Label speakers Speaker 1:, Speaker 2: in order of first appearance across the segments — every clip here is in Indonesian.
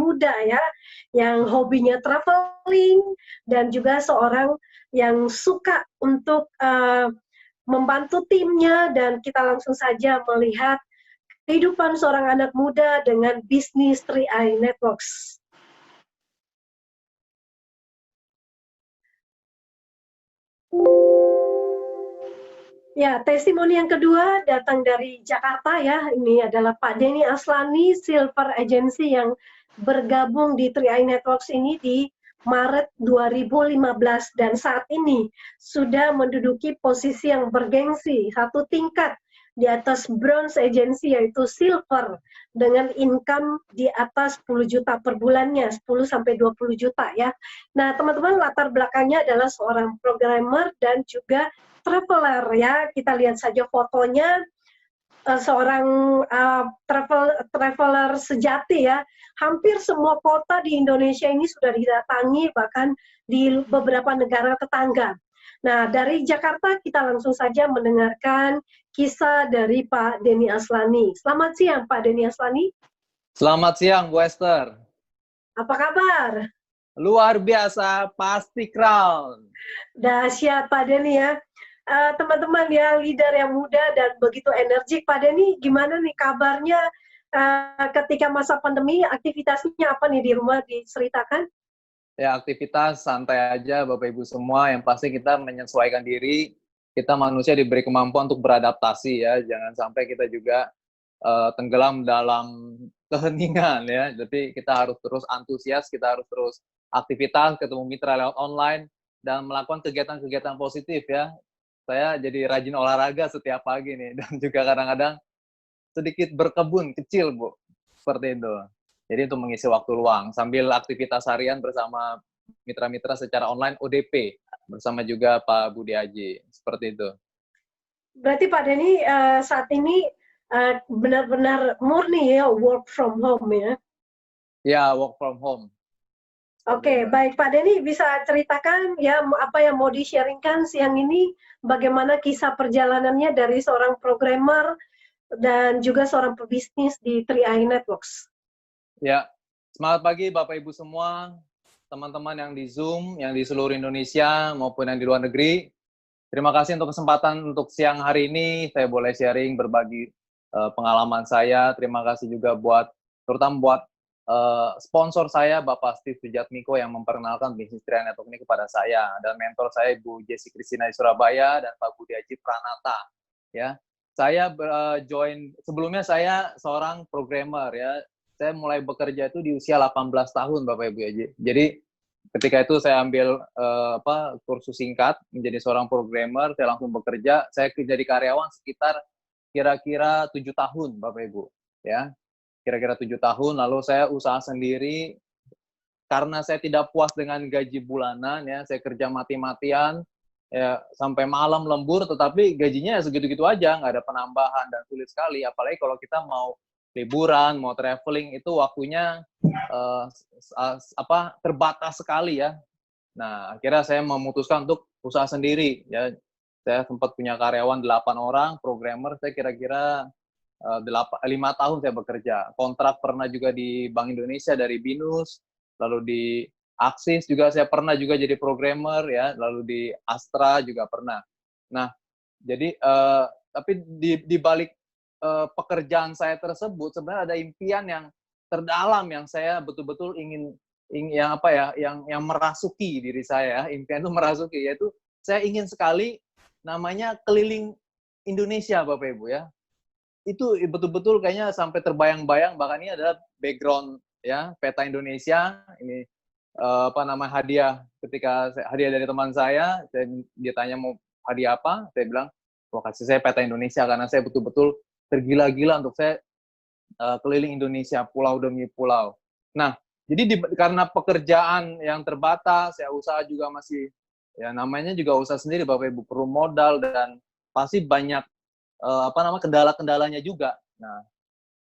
Speaker 1: muda ya, yang hobinya traveling dan juga seorang yang suka untuk membantu timnya, dan kita langsung saja melihat kehidupan seorang anak muda dengan bisnis 3i Networks. Ya, testimoni yang kedua datang dari Jakarta ya. Ini adalah Pak Denny Aslani, Silver Agency yang bergabung di 3i Networks ini di Maret 2015 dan saat ini sudah menduduki posisi yang bergengsi, satu tingkat di atas Bronze Agency yaitu Silver dengan income di atas 10 juta per bulannya, 10 sampai 20 juta ya. Nah, teman-teman, latar belakangnya adalah seorang programmer dan juga traveler ya. Kita lihat saja fotonya, seorang traveler sejati ya. Hampir semua kota di Indonesia ini sudah didatangi, bahkan di beberapa negara tetangga. Nah, dari Jakarta kita langsung saja mendengarkan kisah dari Pak Denny Aslani. Selamat siang Pak Denny Aslani.
Speaker 2: Selamat siang Bu Esther.
Speaker 1: Apa kabar?
Speaker 2: Luar biasa, pasti crown.
Speaker 1: Dahsyat Pak Denny ya. Teman-teman yang leader yang muda dan begitu energik, Pak Denny, gimana nih kabarnya ketika masa pandemi, aktivitasnya apa nih di rumah, diceritakan?
Speaker 2: Ya, aktivitas santai aja Bapak Ibu semua, yang pasti kita menyesuaikan diri, kita manusia diberi kemampuan untuk beradaptasi ya, jangan sampai kita juga tenggelam dalam keheningan ya, jadi kita harus terus antusias, kita harus terus aktivitas, ketemu mitra lewat online, dan melakukan kegiatan-kegiatan positif ya. Saya jadi rajin olahraga setiap pagi nih, dan juga kadang-kadang sedikit berkebun kecil Bu, seperti itu. Jadi untuk mengisi waktu luang, sambil aktivitas harian bersama mitra-mitra secara online ODP, bersama juga Pak Budi Aji, seperti itu.
Speaker 1: Berarti Pak Denny saat ini benar-benar murni ya, work from home ya?
Speaker 2: Ya, work from home.
Speaker 1: Oke, baik Pak Denny, bisa ceritakan ya apa yang mau di-sharingkan siang ini, bagaimana kisah perjalanannya dari seorang programmer dan juga seorang pebisnis di 3i Networks.
Speaker 2: Ya, semangat pagi Bapak Ibu semua, teman-teman yang di Zoom, yang di seluruh Indonesia maupun yang di luar negeri. Terima kasih untuk kesempatan untuk siang hari ini, saya boleh sharing, berbagi pengalaman saya. Terima kasih juga terutama buat sponsor saya, Bapak Steve Sujatmiko, yang memperkenalkan bisnis 3i Network ini kepada saya, dan mentor saya Ibu Jessi Kristina di Surabaya, dan Pak Budi Aji Pranata. Ya, saya sebelumnya saya seorang programmer ya. Saya mulai bekerja itu di usia 18 tahun Bapak Ibu Aji. Jadi ketika itu saya ambil kursus singkat menjadi seorang programmer, saya langsung bekerja. Saya jadi karyawan sekitar kira-kira 7 tahun Bapak Ibu ya. Kira-kira 7 tahun, lalu saya usaha sendiri karena saya tidak puas dengan gaji bulanan ya, saya kerja mati-matian ya, sampai malam lembur, tetapi gajinya segitu-gitu aja, nggak ada penambahan dan sulit sekali, apalagi kalau kita mau liburan, mau traveling, itu waktunya terbatas sekali ya. Nah, akhirnya saya memutuskan untuk usaha sendiri ya. Saya sempat punya karyawan 8 orang, programmer saya kira-kira 5 tahun saya bekerja. Kontrak pernah juga di Bank Indonesia dari BINUS, lalu di Axis juga saya pernah juga jadi programmer ya, lalu di Astra juga pernah. Nah, jadi tapi di balik pekerjaan saya tersebut sebenarnya ada impian yang terdalam yang saya betul-betul ingin yang merasuki diri saya. Impian itu merasuki, yaitu saya ingin sekali namanya keliling Indonesia Bapak Ibu ya. Itu betul-betul kayaknya sampai terbayang-bayang, bahkan ini adalah background ya, peta Indonesia ini hadiah hadiah dari teman saya, dia tanya mau hadiah apa, saya bilang wah, kasih saya peta Indonesia, karena saya betul-betul tergila-gila untuk saya keliling Indonesia pulau demi pulau. Nah, jadi karena pekerjaan yang terbatas, ya usaha juga masih ya namanya juga usaha sendiri Bapak Ibu, perlu modal dan pasti banyak kendala-kendalanya juga. Nah,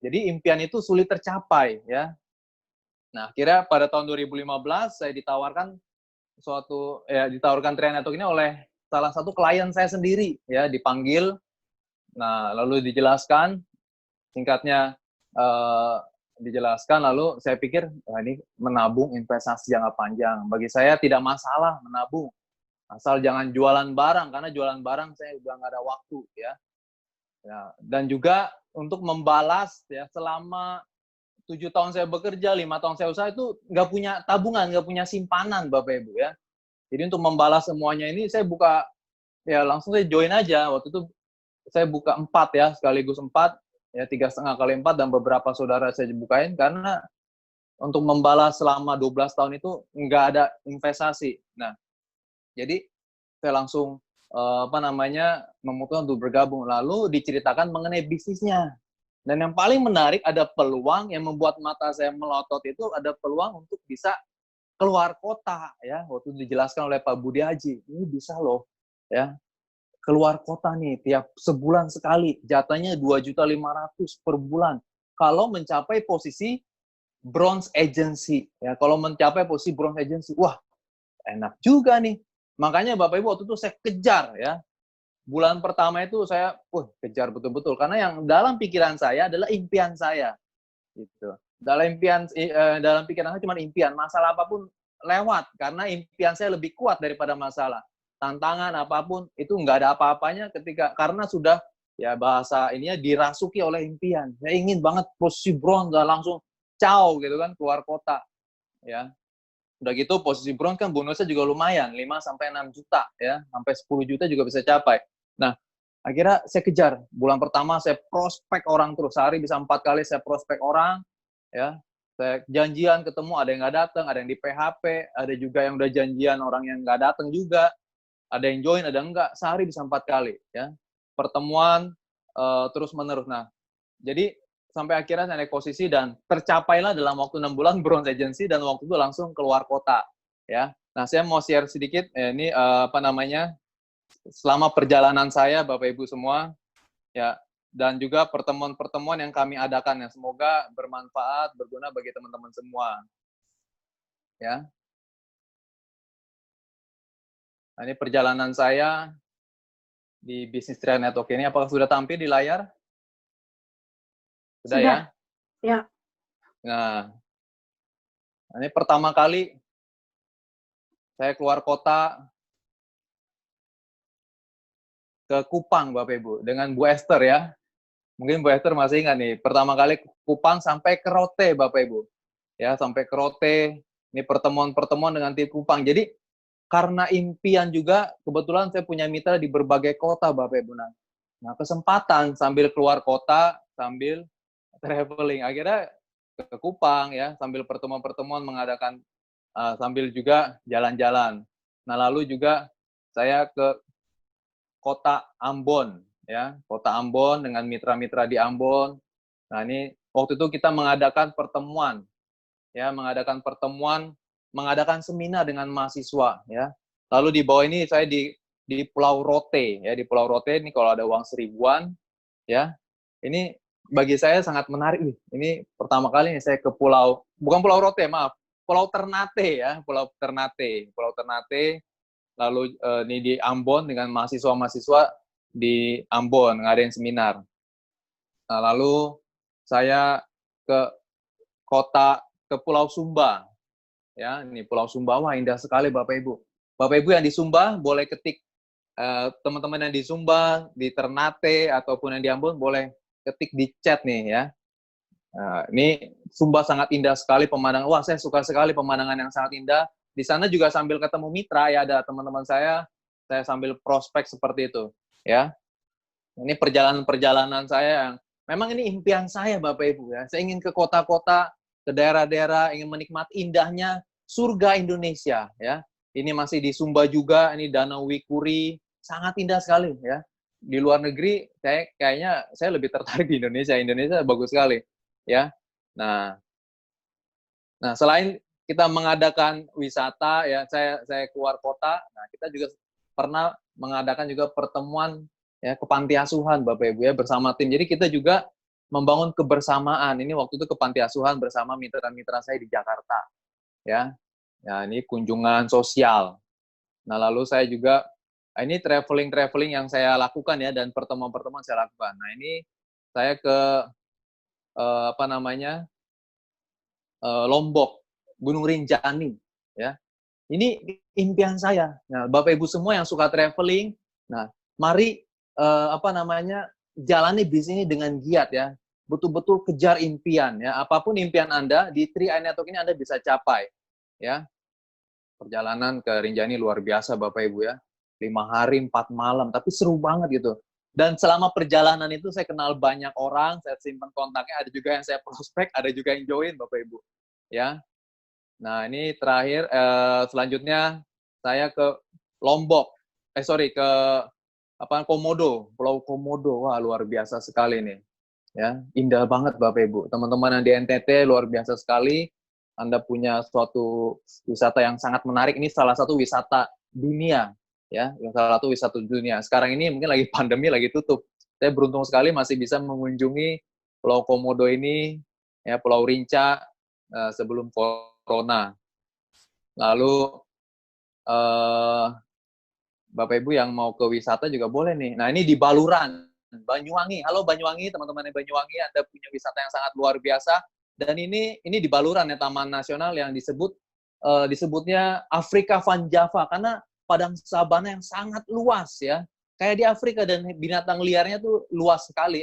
Speaker 2: jadi impian itu sulit tercapai ya. Nah, akhirnya pada tahun 2015 saya ditawarkan 3i Network ini oleh salah satu klien saya sendiri ya, dipanggil. Nah, lalu dijelaskan singkatnya dijelaskan, lalu saya pikir, wah ini menabung investasi jangka panjang. Bagi saya tidak masalah menabung, asal jangan jualan barang, karena jualan barang saya udah nggak ada waktu ya. Dan juga untuk membalas ya, selama 7 tahun saya bekerja, 5 tahun saya usaha itu nggak punya tabungan, nggak punya simpanan Bapak Ibu ya. Jadi untuk membalas semuanya ini saya buka, ya langsung saya join aja. Waktu itu saya buka 4 ya, sekaligus 4, ya 3,5 kali 4, dan beberapa saudara saya bukain, karena untuk membalas selama 12 tahun itu nggak ada investasi. Nah, jadi saya langsung memutuskan untuk bergabung. Lalu diceritakan mengenai bisnisnya. Dan yang paling menarik, ada peluang yang membuat mata saya melotot itu, ada peluang untuk bisa keluar kota ya. Waktu dijelaskan oleh Pak Budi Haji, ini bisa loh ya, keluar kota nih tiap sebulan sekali, jatahnya 2.500.000 per bulan. Kalau mencapai posisi bronze agency ya, kalau mencapai posisi bronze agency, wah enak juga nih. Makanya Bapak Ibu waktu itu saya kejar ya. Bulan pertama itu saya kejar betul-betul, karena yang dalam pikiran saya adalah impian saya gitu. Dalam pikiran saya cuma impian, masalah apapun lewat, karena impian saya lebih kuat daripada masalah. Tantangan apapun itu nggak ada apa-apanya karena sudah ya bahasa ininya dirasuki oleh impian. Saya ingin banget posisi bronze, langsung caw gitu kan, keluar kota ya. Udah gitu posisi bronze kan bonusnya juga lumayan, 5 sampai 6 juta ya, sampai 10 juta juga bisa capai. Nah, akhirnya saya kejar. Bulan pertama saya prospek orang terus, sehari bisa 4 kali saya prospek orang ya. Saya janjian ketemu, ada yang nggak datang, ada yang di PHP, ada juga yang udah janjian orang yang nggak datang juga, ada yang join, ada yang enggak, sehari bisa 4 kali ya. Pertemuan terus menerus. Nah, jadi sampai akhirnya saya naik posisi dan tercapailah dalam waktu 6 bulan bronze agency, dan waktu itu langsung keluar kota ya. Nah, saya mau share sedikit ini selama perjalanan saya Bapak Ibu semua ya, dan juga pertemuan-pertemuan yang kami adakan, yang semoga bermanfaat, berguna bagi teman-teman semua ya. Nah, ini perjalanan saya di Business Trial Network ini. Apakah sudah tampil di layar? Sudah ya?
Speaker 1: Ya.
Speaker 2: Nah, ini pertama kali saya keluar kota ke Kupang, Bapak Ibu, dengan Bu Esther ya. Mungkin Bu Esther masih ingat nih, pertama kali Kupang sampai ke Rote, Bapak Ibu. Ya, sampai ke Rote. Ini pertemuan-pertemuan dengan tim Kupang. Jadi, karena impian juga, kebetulan saya punya mitra di berbagai kota, Bapak Ibu. Nah, kesempatan sambil keluar kota, sambil traveling. Akhirnya ke Kupang ya, sambil pertemuan-pertemuan mengadakan, sambil juga jalan-jalan. Nah, lalu juga saya ke kota Ambon ya, kota Ambon dengan mitra-mitra di Ambon. Nah, ini waktu itu kita mengadakan pertemuan ya, mengadakan seminar dengan mahasiswa ya. Lalu di bawah ini saya di Pulau Rote ya, di Pulau Rote ini kalau ada uang 1.000-an ya. Ini bagi saya sangat menarik. Ini pertama kali nih saya ke bukan Pulau Rote, maaf, Pulau Ternate ya, Pulau Ternate. Lalu ini di Ambon dengan mahasiswa-mahasiswa di Ambon ngadain seminar. Nah, lalu saya ke Pulau Sumba. Ya, ini Pulau Sumba, wah indah sekali Bapak Ibu. Bapak Ibu yang di Sumba boleh ketik, teman-teman yang di Sumba, di Ternate ataupun yang di Ambon boleh ketik di chat nih ya. Nah, ini Sumba sangat indah sekali pemandangan. Wah, saya suka sekali pemandangan yang sangat indah. Di sana juga sambil ketemu mitra ya, ada teman-teman saya sambil prospek seperti itu ya. Ini perjalanan saya yang memang ini impian saya Bapak Ibu ya. Saya ingin ke kota-kota, ke daerah-daerah, ingin menikmati indahnya surga Indonesia ya. Ini masih di Sumba juga, ini Danau Wikuri, sangat indah sekali ya. Di luar negeri kayaknya saya lebih tertarik di Indonesia. Indonesia bagus sekali ya. Nah, selain kita mengadakan wisata ya, saya keluar kota. Nah, kita juga pernah mengadakan juga pertemuan ya ke panti asuhan Bapak Ibu ya bersama tim. Jadi kita juga membangun kebersamaan. Ini waktu itu ke panti asuhan bersama mitra-mitra saya di Jakarta. Ya. Ya, ini kunjungan sosial. Nah, lalu saya juga ini traveling yang saya lakukan ya, dan pertemuan-pertemuan saya lakukan. Nah, ini saya ke Lombok, Gunung Rinjani, ya. Ini impian saya. Nah, Bapak Ibu semua yang suka traveling, nah, mari jalani bisnis ini dengan giat ya. Betul-betul kejar impian ya. Apapun impian Anda di 3i Network ini Anda bisa capai ya. Perjalanan ke Rinjani luar biasa Bapak Ibu ya. 5 hari 4 malam, tapi seru banget gitu. Dan selama perjalanan itu saya kenal banyak orang, saya simpan kontaknya, ada juga yang saya prospek, ada juga yang join Bapak Ibu. Ya. Nah, ini terakhir selanjutnya saya ke Lombok. Ke Komodo, Pulau Komodo. Wah, luar biasa sekali nih. Ya, indah banget Bapak Ibu. Teman-teman yang di NTT luar biasa sekali. Anda punya suatu wisata yang sangat menarik. Ini salah satu wisata dunia, ya, yang salah satu wisata dunia. Sekarang ini mungkin lagi pandemi, lagi tutup. Saya beruntung sekali masih bisa mengunjungi Pulau Komodo ini, ya, Pulau Rinca sebelum Corona. Lalu Bapak Ibu yang mau ke wisata juga boleh nih. Nah, ini di Baluran, Banyuwangi. Halo Banyuwangi, teman-teman di Banyuwangi, Anda punya wisata yang sangat luar biasa. Dan ini di Baluran ya, Taman Nasional yang disebutnya Afrika Van Java karena padang sabana yang sangat luas ya. Kayak di Afrika, dan binatang liarnya tuh luas sekali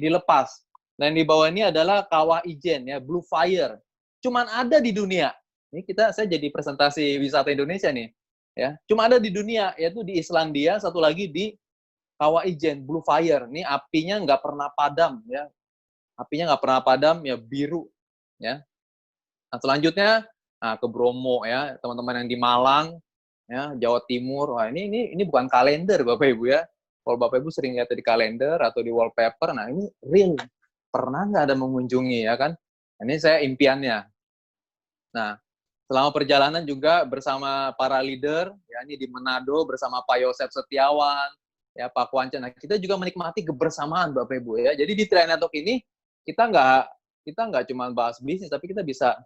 Speaker 2: dilepas. Dan di bawah ini adalah Kawah Ijen ya, Blue Fire. Cuman ada di dunia. Ini saya jadi presentasi wisata Indonesia nih. Ya, cuma ada di dunia, yaitu di Islandia, satu lagi di Kawah Ijen, Blue Fire. Ini apinya nggak pernah padam, ya. Apinya nggak pernah padam, ya biru, ya. Nah, selanjutnya, ke Bromo, ya, teman-teman yang di Malang, ya, Jawa Timur. Wah, ini bukan kalender, Bapak Ibu, ya. Kalau Bapak Ibu sering lihat di kalender atau di wallpaper, nah ini real. Pernah nggak ada mengunjungi, ya kan? Ini saya impiannya. Nah, selama perjalanan juga bersama para leader, ya ini di Manado bersama Pak Yosef Setiawan, ya Pak Kwanca. Nah, kita juga menikmati kebersamaan Bapak Ibu ya. Jadi di 3i Network ini kita nggak cuma bahas bisnis, tapi kita bisa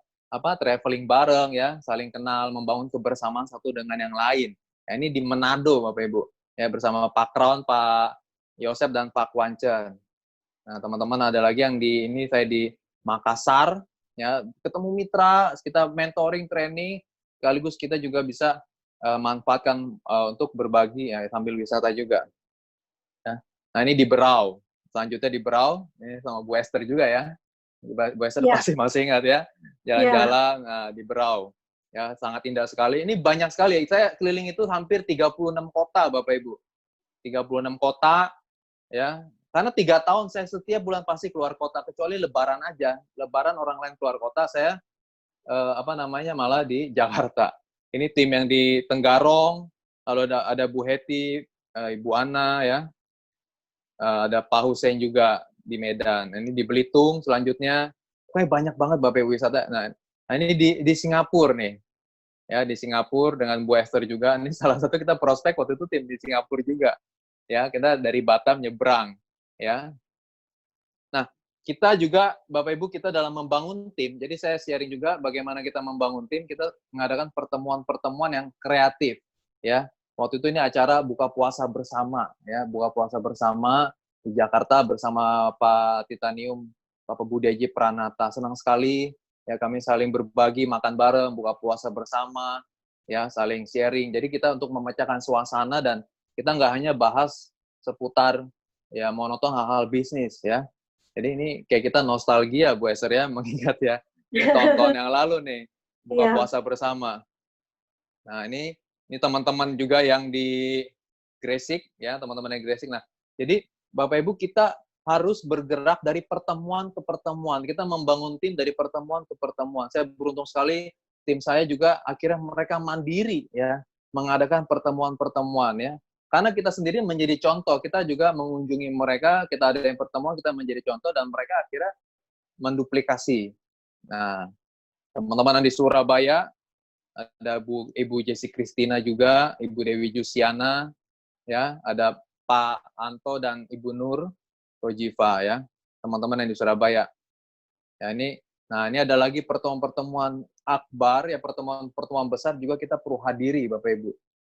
Speaker 2: traveling bareng ya, saling kenal, membangun kebersamaan satu dengan yang lain. Ya, ini di Manado Bapak Ibu, ya bersama Pak Crown, Pak Yosef dan Pak Kwanca. Nah, teman-teman ada lagi yang saya di Makassar, ya ketemu mitra, kita mentoring, training, sekaligus kita juga bisa manfaatkan untuk berbagi ya, sambil wisata juga. Ya. Nah, ini di Berau. Selanjutnya di Berau, ini sama Bu Esther juga ya. Bu Esther pasti masih ingat ya. Jalan-jalan di Berau. Ya, sangat indah sekali. Ini banyak sekali. Saya keliling itu hampir 36 kota, Bapak Ibu. 36 kota, ya. Karena 3 tahun saya setiap bulan pasti keluar kota, kecuali Lebaran aja. Lebaran orang lain keluar kota, saya malah di Jakarta. Ini tim yang di Tenggarong, lalu ada Bu Heti, Ibu Ana ya, ada Pak Hussein juga di Medan. Ini di Belitung selanjutnya. Banyak banget Bapak Ibu wisata. Nah, ini di Singapura nih. Ya, di Singapura dengan Bu Esther juga. Ini salah satu kita prospek waktu itu tim di Singapura juga. Ya, kita dari Batam nyebrang. Ya. Nah, kita juga Bapak Ibu kita dalam membangun tim. Jadi saya sharing juga bagaimana kita membangun tim. Kita mengadakan pertemuan-pertemuan yang kreatif, ya. Waktu itu ini acara buka puasa bersama, ya, buka puasa bersama di Jakarta bersama Pak Titanium, Bapak Budaji Pranata. Senang sekali, ya, kami saling berbagi, makan bareng, buka puasa bersama, ya, saling sharing. Jadi kita untuk memecahkan suasana dan kita nggak hanya bahas seputar ya monoton hal-hal bisnis ya. Jadi ini kayak kita nostalgia Bu Esther ya, mengingat ya tahun-tahun yang lalu nih buka puasa bersama. Nah, ini teman-teman juga yang di Gresik ya, teman-teman yang Gresik. Nah, jadi Bapak Ibu kita harus bergerak dari pertemuan ke pertemuan. Kita membangun tim dari pertemuan ke pertemuan. Saya beruntung sekali tim saya juga akhirnya mereka mandiri ya, mengadakan pertemuan-pertemuan ya. Karena kita sendiri menjadi contoh, kita juga mengunjungi mereka, kita ada yang pertemuan, kita menjadi contoh, dan mereka akhirnya menduplikasi. Nah, teman-teman di Surabaya, ada Ibu Jesse Christina juga, Ibu Dewi Jusiana, ya, ada Pak Anto dan Ibu Nur Rojiva, ya, teman-teman yang di Surabaya. Ya, ini ada lagi pertemuan-pertemuan akbar, ya, pertemuan-pertemuan besar juga kita perlu hadiri, Bapak Ibu.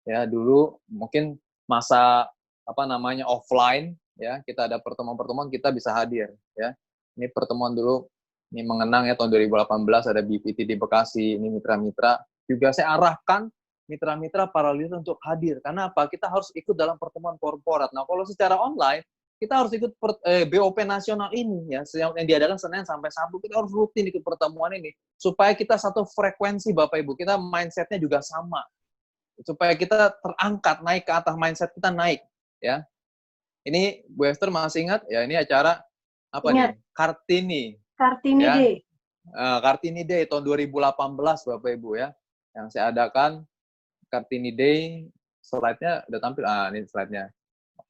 Speaker 2: Ya, dulu mungkin masa offline ya, kita ada pertemuan-pertemuan kita bisa hadir ya. Ini pertemuan dulu Ini mengenang ya tahun 2018 ada BPT di Bekasi, ini mitra-mitra. Juga saya arahkan mitra-mitra para leader untuk hadir. Karena apa? Kita harus ikut dalam pertemuan korporat. Nah, kalau secara online, kita harus ikut BOP nasional ini ya, yang diadakan Senin sampai Sabtu. Kita harus rutin ikut pertemuan ini supaya kita satu frekuensi Bapak Ibu. Kita mindsetnya juga sama. Supaya kita terangkat, naik ke atas, mindset kita naik ya. Ini Bu Esther masih ingat ya, ini acara apa
Speaker 1: Ingat.
Speaker 2: nih? Kartini.
Speaker 1: Kartini
Speaker 2: Ya.
Speaker 1: Day.
Speaker 2: Kartini Day tahun 2018 Bapak Ibu ya. Yang saya adakan Kartini Day, slide-nya udah tampil. Ini slide-nya.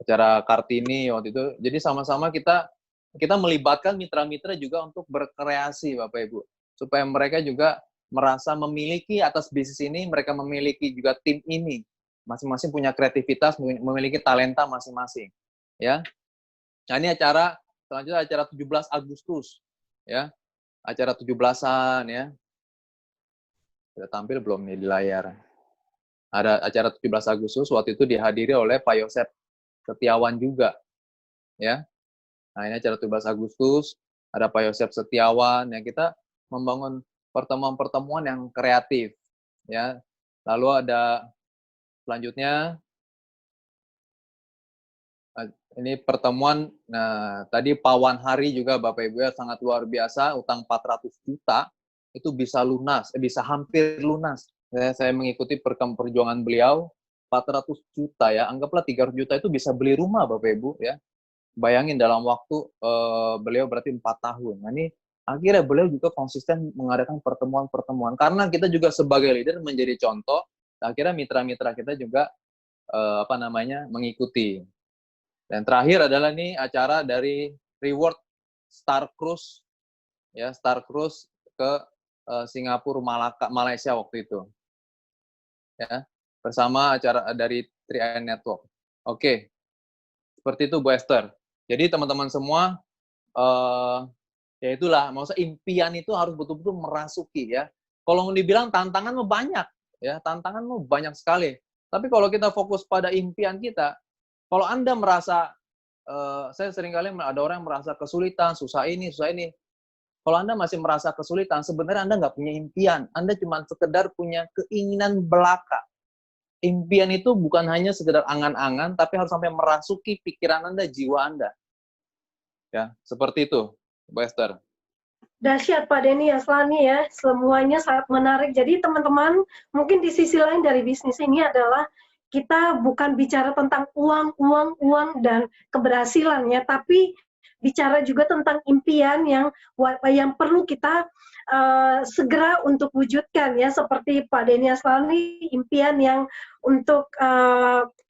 Speaker 2: Acara Kartini waktu itu. Jadi sama-sama kita melibatkan mitra-mitra juga untuk berkreasi Bapak Ibu. Supaya mereka juga merasa memiliki atas bisnis ini, mereka memiliki juga tim ini. Masing-masing punya kreativitas, memiliki talenta masing-masing. Ya. Nah, ini acara selanjutnya acara 17 Agustus. Ya. Acara 17-an ya. Sudah tampil belum nih di layar? Ada acara 17 Agustus, waktu itu dihadiri oleh Pak Yosep Setiawan juga. Ya. Nah, ini acara 17 Agustus, ada Pak Yosep Setiawan, yang kita membangun pertemuan-pertemuan yang kreatif. Ya. Lalu ada selanjutnya, ini pertemuan, nah tadi Pawan Hari juga Bapak Ibu ya, sangat luar biasa, utang 400 juta, itu bisa lunas, bisa hampir lunas. Saya mengikuti perjuangan beliau, 400 juta ya, anggaplah 300 juta itu bisa beli rumah Bapak Ibu ya. Bayangin dalam waktu beliau berarti 4 tahun. Nah ini akhirnya beliau juga konsisten mengadakan pertemuan-pertemuan. Karena kita juga sebagai leader menjadi contoh, akhirnya mitra-mitra kita juga mengikuti. Dan terakhir adalah nih acara dari Reward Star Cruise, ya Star Cruise ke Singapura, Malaysia waktu itu, ya bersama acara dari 3i Network. Oke, seperti itu Bu Esther. Jadi teman-teman semua, ya itulah, maksudnya impian itu harus betul-betul merasuki ya. Kalau mau dibilang tantangan mau banyak, ya tantangan mau banyak sekali. Tapi kalau kita fokus pada impian kita, kalau Anda merasa, saya seringkali ada orang yang merasa kesulitan, susah ini. Kalau Anda masih merasa kesulitan, sebenarnya Anda nggak punya impian. Anda cuma sekedar punya keinginan belaka. Impian itu bukan hanya sekedar angan-angan, tapi harus sampai merasuki pikiran Anda, jiwa Anda. Ya, seperti itu, Bu Esther.
Speaker 1: Dahsyat Pak Denny Aslani ya, semuanya sangat menarik. Jadi teman-teman, mungkin di sisi lain dari bisnis ini adalah kita bukan bicara tentang uang, dan keberhasilan ya, tapi bicara juga tentang impian yang perlu kita segera untuk wujudkan ya, seperti Pak Denny Aslani, impian yang untuk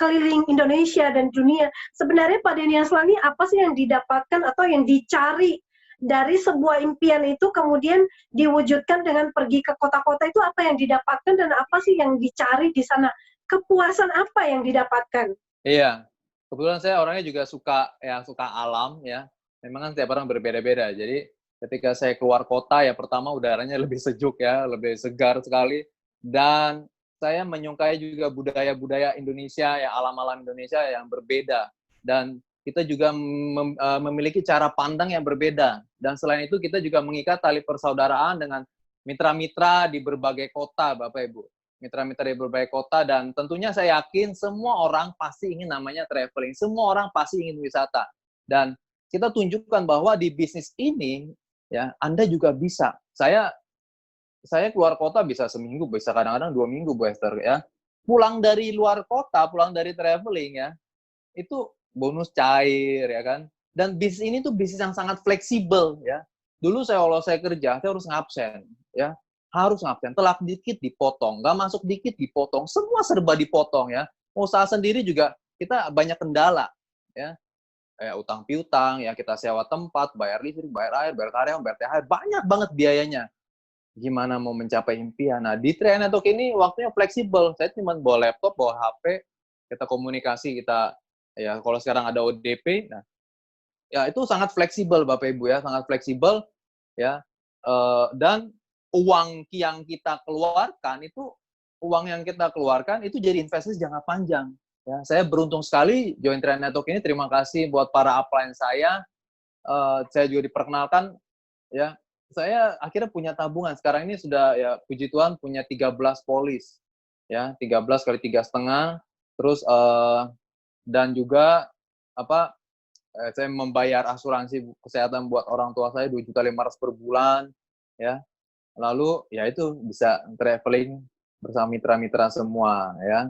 Speaker 1: keliling Indonesia dan dunia. Sebenarnya Pak Denny Aslani, apa sih yang didapatkan atau yang dicari dari sebuah impian itu kemudian diwujudkan dengan pergi ke kota-kota, itu apa yang didapatkan dan apa sih yang dicari di sana? Kepuasan apa yang didapatkan?
Speaker 2: Iya, kebetulan saya orangnya juga suka alam ya. Memang kan setiap orang berbeda-beda. Jadi ketika saya keluar kota ya, pertama udaranya lebih sejuk ya, lebih segar sekali. Dan saya menyukai juga budaya-budaya Indonesia, ya alam-alam Indonesia yang berbeda. Dan kita juga memiliki cara pandang yang berbeda. Dan selain itu kita juga mengikat tali persaudaraan dengan mitra-mitra di berbagai kota, Bapak Ibu. Mitra-mitra di berbagai kota, dan tentunya saya yakin semua orang pasti ingin namanya traveling. Semua orang pasti ingin wisata. Dan kita tunjukkan bahwa di bisnis ini, ya Anda juga bisa. Saya keluar kota bisa seminggu, bisa kadang-kadang 2 minggu, Bu Esther ya. Pulang dari luar kota, pulang dari traveling ya, itu bonus cair ya kan. Dan bisnis ini tuh bisnis yang sangat fleksibel ya. Dulu kalau saya kerja, saya harus ngabsen ya. Harus ngabsen, telat dikit dipotong, nggak masuk dikit dipotong, semua serba dipotong ya. Usaha sendiri juga kita banyak kendala ya. Kayak utang piutang ya, kita sewa tempat, bayar listrik, bayar air, bayar karyawan, bayar THR, banyak banget biayanya. Gimana mau mencapai impian? Nah, di 3i Network ini waktunya fleksibel. Saya cuma bawa laptop, bawa HP, kita komunikasi, kita ya kalau sekarang ada ODP, nah ya itu sangat fleksibel Bapak Ibu ya, sangat fleksibel ya. Dan uang yang kita keluarkan itu jadi investasi jangka panjang. Ya, saya beruntung sekali join 3i Network ini. Terima kasih buat para upline saya. Saya juga diperkenalkan ya saya akhirnya punya tabungan. Sekarang ini sudah ya puji Tuhan punya 13 polis. Ya, 13 kali 3,5 terus dan juga apa saya membayar asuransi kesehatan buat orang tua saya 2.500.000 per bulan ya. Lalu ya itu bisa traveling bersama mitra-mitra semua ya.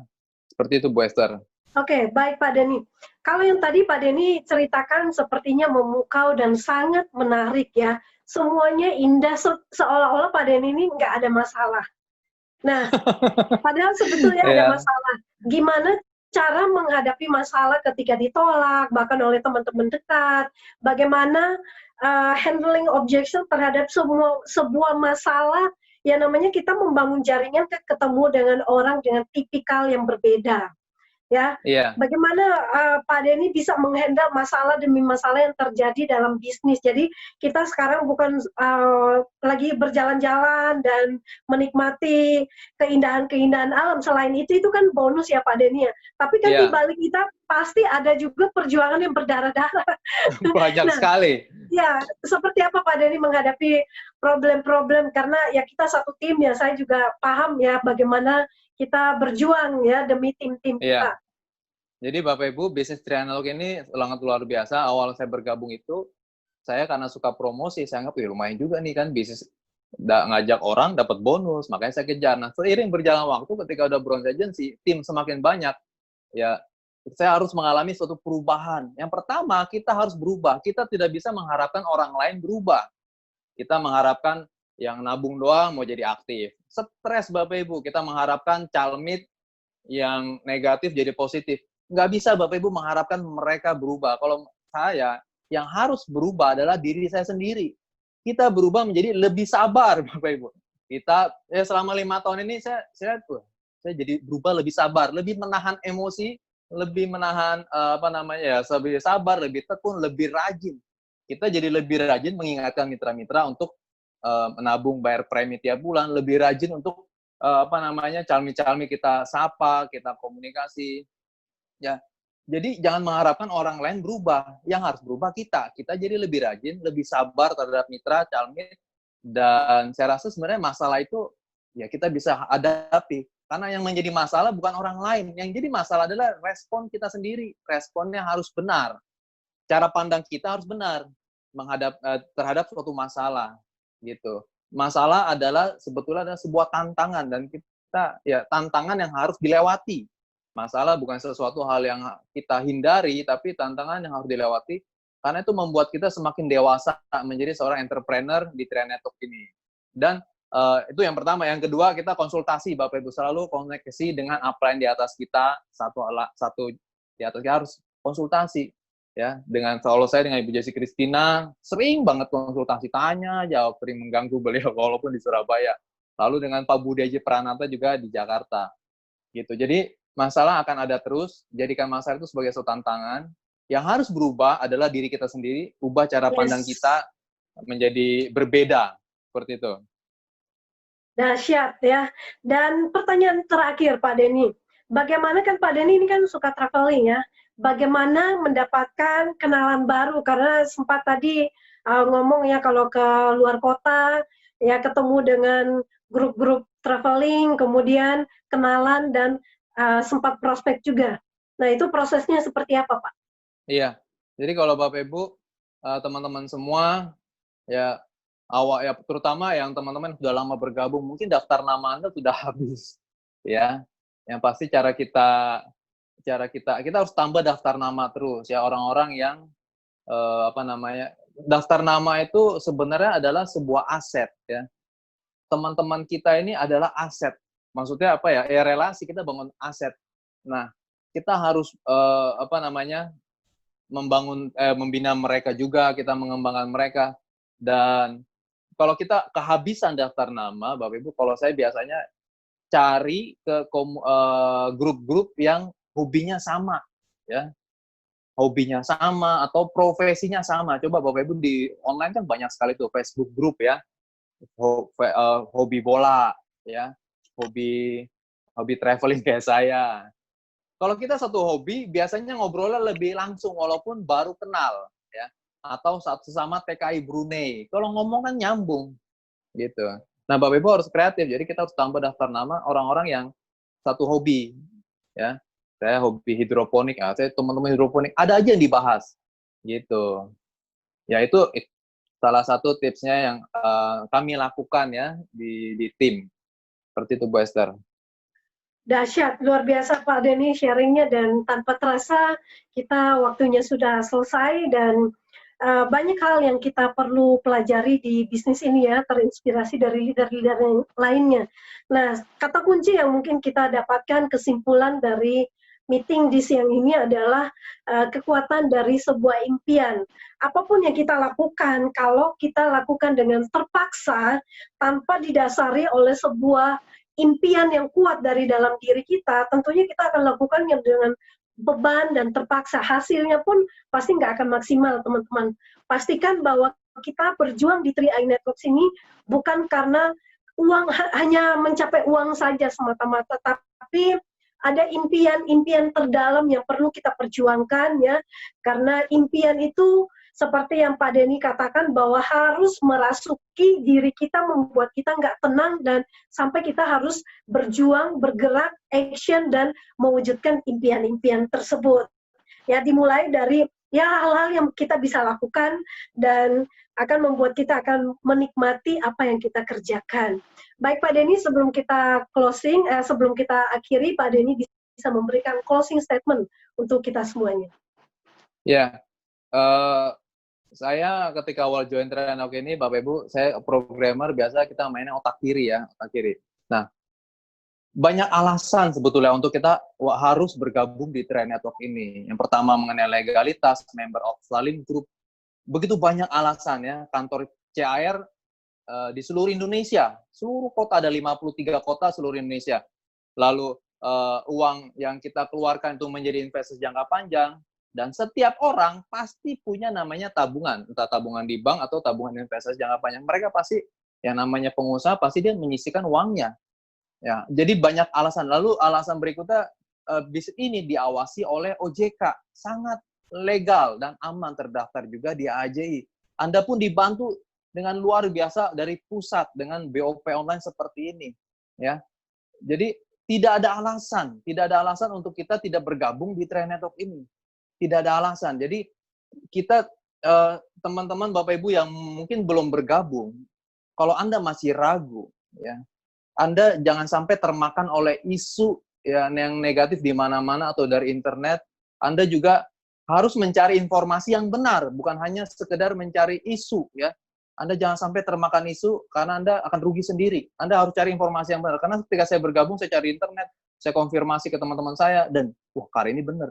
Speaker 2: Seperti itu Bu Esther.
Speaker 1: Oke, baik Pak Denny. Kalau yang tadi Pak Denny ceritakan sepertinya memukau dan sangat menarik ya. Semuanya indah, seolah-olah Pak Denny ini nggak ada masalah. Nah, padahal sebetulnya ada
Speaker 2: Yeah.
Speaker 1: masalah. Gimana cara menghadapi masalah ketika ditolak, bahkan oleh teman-teman dekat? Bagaimana handling objection terhadap sebuah masalah yang namanya kita membangun jaringan ketemu dengan orang dengan tipikal yang berbeda. Ya,
Speaker 2: Iya.
Speaker 1: bagaimana Pak Denny bisa menghandle masalah demi masalah yang terjadi dalam bisnis. Jadi kita sekarang bukan lagi berjalan-jalan dan menikmati keindahan-keindahan alam. Selain itu kan bonus ya Pak Denny ya. Tapi kan di
Speaker 2: Iya.
Speaker 1: balik kita pasti ada juga perjuangan yang berdarah-darah.
Speaker 2: Banyak
Speaker 1: Nah,
Speaker 2: sekali.
Speaker 1: ya, seperti apa Pak Denny menghadapi problem-problem karena ya kita satu tim ya. Saya juga paham ya bagaimana kita berjuang ya demi tim-tim
Speaker 2: Iya.
Speaker 1: kita.
Speaker 2: Jadi Bapak Ibu, bisnis Trianalog ini sangat luar biasa. Awal saya bergabung itu, saya karena suka promosi, saya anggap lumayan juga nih kan bisnis ngajak orang dapat bonus, makanya saya kejar. Nah, seiring berjalan waktu ketika udah bronze agency, tim semakin banyak, ya saya harus mengalami suatu perubahan. Yang pertama, kita harus berubah. Kita tidak bisa mengharapkan orang lain berubah. Kita mengharapkan yang nabung doang mau jadi aktif. Stres Bapak Ibu, kita mengharapkan calmit yang negatif jadi positif. Nggak bisa Bapak Ibu mengharapkan mereka berubah. Kalau saya, yang harus berubah adalah diri saya sendiri. Kita berubah menjadi lebih sabar Bapak Ibu. Kita ya selama 5 tahun ini saya jadi berubah lebih sabar, lebih menahan emosi, lebih menahan lebih sabar, lebih tekun, lebih rajin. Kita jadi lebih rajin mengingatkan mitra-mitra untuk menabung bayar premi tiap bulan, lebih rajin untuk calmi-calmi kita sapa, kita komunikasi. Ya. Jadi jangan mengharapkan orang lain berubah. Yang harus berubah kita. Kita jadi lebih rajin, lebih sabar terhadap mitra, calmi, dan saya rasa sebenarnya masalah itu ya kita bisa hadapi. Karena yang menjadi masalah bukan orang lain. Yang jadi masalah adalah respon kita sendiri. Responnya harus benar. Cara pandang kita harus benar terhadap suatu masalah gitu. Masalah adalah sebetulnya adalah sebuah tantangan dan kita ya tantangan yang harus dilewati. Masalah bukan sesuatu hal yang kita hindari, tapi tantangan yang harus dilewati karena itu membuat kita semakin dewasa menjadi seorang entrepreneur di Trianetwork ini. Dan itu yang pertama. Yang kedua, kita konsultasi Bapak Ibu, selalu koneksi dengan upline di atas kita, satu di atas kita harus konsultasi. Ya, kalau saya dengan Ibu Jesse Christina sering banget konsultasi, tanya jawab, sering mengganggu beliau walaupun di Surabaya. Lalu dengan Pak Budi Haji Pranata juga di Jakarta. Gitu. Jadi masalah akan ada terus, jadikan masalah itu sebagai suatu tantangan. Yang harus berubah adalah diri kita sendiri, ubah cara pandang kita menjadi berbeda. Seperti itu.
Speaker 1: Dahsyat ya. Dan pertanyaan terakhir Pak Denny, bagaimana kan Pak Denny ini kan suka traveling ya, bagaimana mendapatkan kenalan baru, karena sempat tadi ngomong ya kalau ke luar kota, ya ketemu dengan grup-grup traveling, kemudian kenalan dan sempat prospek juga. Nah itu prosesnya seperti apa Pak?
Speaker 2: Iya, jadi kalau Bapak Ibu, teman-teman semua, ya terutama yang teman-teman sudah lama bergabung, mungkin daftar nama Anda sudah habis, ya. Yang pasti kita harus tambah daftar nama terus, ya, orang-orang yang daftar nama itu sebenarnya adalah sebuah aset, ya. Teman-teman kita ini adalah aset. Maksudnya apa ya? Ya relasi, kita bangun aset. Nah, kita harus membina mereka juga, kita mengembangkan mereka. Dan kalau kita kehabisan daftar nama, Bapak Ibu, kalau saya biasanya cari ke grup-grup yang hobinya sama, ya. Hobinya sama atau profesinya sama. Coba Bapak Ibu di online kan banyak sekali tuh Facebook group ya. Hobi bola, ya, hobi traveling kayak saya. Kalau kita satu hobi, biasanya ngobrolnya lebih langsung walaupun baru kenal, ya. atau sesama TKI Brunei. Kalau ngomong kan nyambung gitu. Nah, Bapak Ibu harus kreatif. Jadi kita harus tambah daftar nama orang-orang yang satu hobi, ya. Saya hobi hidroponik, saya teman-teman hidroponik, ada aja yang dibahas, gitu. Ya itu salah satu tipsnya yang kami lakukan ya di tim. Seperti itu, Bu Esther.
Speaker 1: Dahsyat, luar biasa Pak Denny sharingnya, dan tanpa terasa kita waktunya sudah selesai, dan banyak hal yang kita perlu pelajari di bisnis ini ya, terinspirasi dari leader-leader yang lainnya. Nah, kata kunci yang mungkin kita dapatkan kesimpulan dari meeting di siang ini adalah kekuatan dari sebuah impian. Apapun yang kita lakukan, kalau kita lakukan dengan terpaksa, tanpa didasari oleh sebuah impian yang kuat dari dalam diri kita, tentunya kita akan lakukannya dengan beban dan terpaksa. Hasilnya pun pasti nggak akan maksimal, teman-teman. Pastikan bahwa kita berjuang di 3i Networks ini bukan karena uang, hanya mencapai uang saja semata-mata, tapi ada impian-impian terdalam yang perlu kita perjuangkan ya, karena impian itu seperti yang Pak Denny katakan bahwa harus merasuki diri kita, membuat kita nggak tenang, dan sampai kita harus berjuang, bergerak, action, dan mewujudkan impian-impian tersebut. Ya, dimulai dari ya hal-hal yang kita bisa lakukan dan akan membuat kita akan menikmati apa yang kita kerjakan. Baik Pak Denny, sebelum kita closing, sebelum kita akhiri, Pak Denny bisa memberikan closing statement untuk kita semuanya.
Speaker 2: Ya, saya ketika awal join Trianok ini, Bapak Ibu, saya programmer, biasa kita mainnya otak kiri ya, otak kiri. Nah, banyak alasan sebetulnya untuk kita harus bergabung di Trianok ini. Yang pertama mengenai legalitas, member of Salim Group, begitu banyak alasan ya. Kantor CAR di seluruh Indonesia, seluruh kota, ada 53 kota seluruh Indonesia. Lalu uang yang kita keluarkan itu menjadi investasi jangka panjang. Dan setiap orang pasti punya namanya tabungan, entah tabungan di bank atau tabungan investasi jangka panjang. Mereka pasti, yang namanya pengusaha, pasti dia menyisihkan uangnya. Ya, jadi banyak alasan. Lalu alasan berikutnya, bisnis ini diawasi oleh OJK, sangat legal dan aman, terdaftar juga di AJI. Anda pun dibantu dengan luar biasa dari pusat dengan BOP online seperti ini. Ya, jadi tidak ada alasan untuk kita tidak bergabung di Trianok ini. Tidak ada alasan. Jadi kita teman-teman Bapak Ibu yang mungkin belum bergabung, kalau Anda masih ragu, ya, Anda jangan sampai termakan oleh isu ya, yang negatif di mana-mana atau dari internet. Anda juga harus mencari informasi yang benar, bukan hanya sekedar mencari isu. Ya, Anda jangan sampai termakan isu karena Anda akan rugi sendiri. Anda harus cari informasi yang benar. Karena ketika saya bergabung, saya cari internet, saya konfirmasi ke teman-teman saya, dan wah, karya ini benar.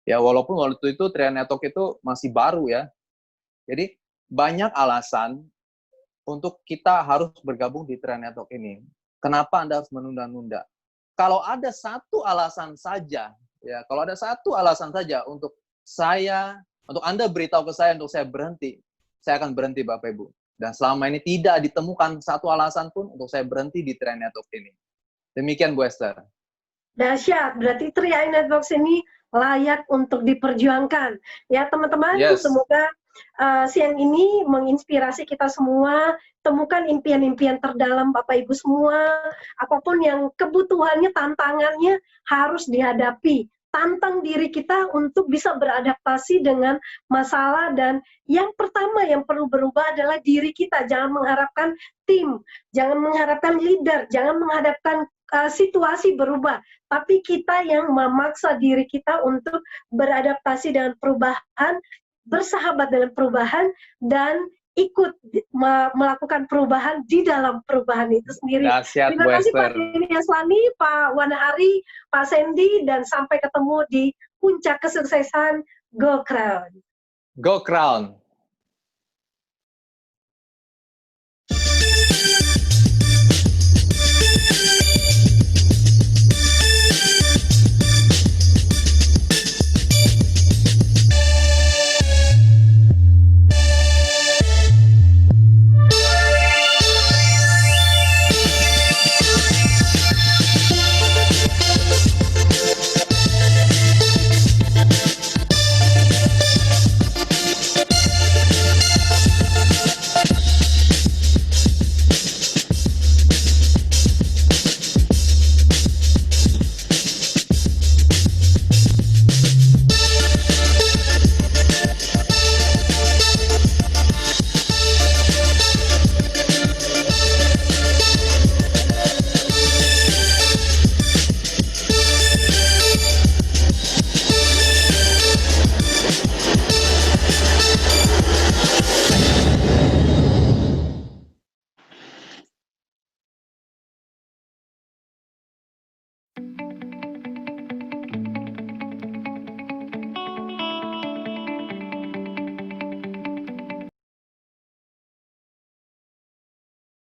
Speaker 2: Ya, walaupun waktu itu Trianok itu masih baru ya. Jadi banyak alasan untuk kita harus bergabung di Trianok ini. Kenapa Anda harus menunda-nunda? Kalau ada satu alasan saja, ya, kalau ada satu alasan saja untuk Anda beritahu ke saya untuk saya berhenti, saya akan berhenti Bapak Ibu. Dan selama ini tidak ditemukan satu alasan pun untuk saya berhenti di Trianok ini. Demikian Bu Esther.
Speaker 1: Dahsyat, berarti 3i Networks ini layak untuk diperjuangkan. Ya teman-teman, yes. Semoga siang ini menginspirasi kita semua. Temukan impian-impian terdalam Bapak Ibu semua. Apapun yang kebutuhannya, tantangannya harus dihadapi. Tantang diri kita untuk bisa beradaptasi dengan masalah, dan yang pertama yang perlu berubah adalah diri kita. Jangan mengharapkan tim, jangan mengharapkan leader, jangan mengharapkan situasi berubah, tapi kita yang memaksa diri kita untuk beradaptasi dengan perubahan, bersahabat dengan perubahan, dan ikut melakukan perubahan di dalam perubahan itu sendiri. Terima kasih Pak Denny Aslani, Pak Wanahari, Pak Sandy, dan sampai ketemu di puncak kesuksesan. Go Crown!
Speaker 2: Go Crown!